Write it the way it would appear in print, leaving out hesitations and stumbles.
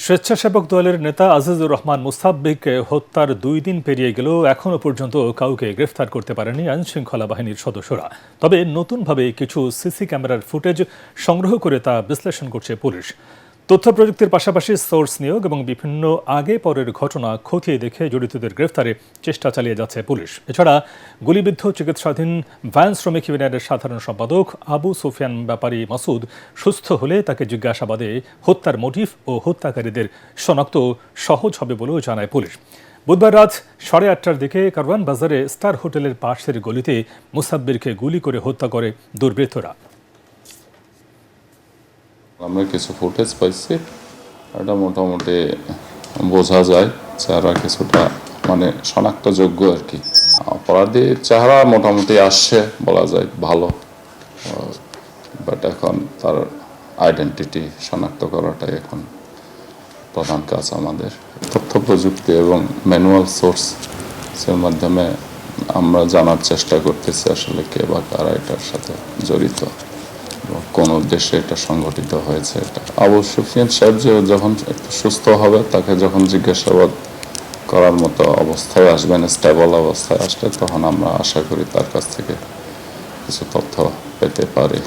স্বেচ্ছাসেবক দলের নেতা আজিজুর রহমান মুসাব্বিরকে হত্যার 2 দিন পেরিয়ে গেলেও এখনও পর্যন্ত কাউকে গ্রেফতার করতে পারেনি আইনশৃঙ্খলা বাহিনীর সদস্যরা। তবে নতুনভাবে কিছু সিসি ক্যামেরার ফুটেজ সংগ্রহ করে তা বিশ্লেষণ করছে পুলিশ। তথ্য প্রযুক্তির পাশাপাশি সোর্স নিয়োগ এবং বিভিন্ন আগে পরের ঘটনা খতিয়ে দেখে জড়িতদের গ্রেফতারে চেষ্টা চালিয়ে যাচ্ছে পুলিশ। এছাড়া গুলিবিদ্ধ চিকিৎসাধীন ভ্যান শ্রমিক ইউনিয়নের সাধারণ সম্পাদক আবু সুফিয়ান ব্যাপারী মাসুদ সুস্থ হলে তাকে জিজ্ঞাসাবাদে হত্যার মোটিভ ও হত্যাকারীদের শনাক্ত সহজ হবে বলেও জানায় পুলিশ। বুধবার রাত 8:30টার দিকে কারওয়ান বাজারে স্টার হোটেলের পাশের গলিতে মুসাব্বিরকে গুলি করে হত্যা করে দুর্বৃত্তরা। আমরা কিছু ফুটেজ পাইছি, এটা মোটামুটি বোঝা যায় চেহারা কিছুটা শনাক্তযোগ্য আর কি। অপরাধীর চেহারা মোটামুটি আসছে বলা যায় ভালো, বাট এখন তার আইডেন্টিটি শনাক্ত করাটাই এখন প্রধান কাজ আমাদের। তথ্য প্রযুক্তি এবং ম্যানুয়াল সোর্সের মাধ্যমে আমরা জানার চেষ্টা করতেছি আসলে কে বা কারা এটার সাথে জড়িত, কোন উদ্দেশ্যে এটা সংগঠিত হয়েছে। এটা আবু সুফিয়ান সাহেব যখন একটু সুস্থ হবে, তাকে যখন জিজ্ঞাসাবাদ করার মতো অবস্থায় আসবেন, স্টেবল অবস্থায় আসলে তখন আমরা আশা করি তার কাছ থেকে কিছু তথ্য পেতে পারি।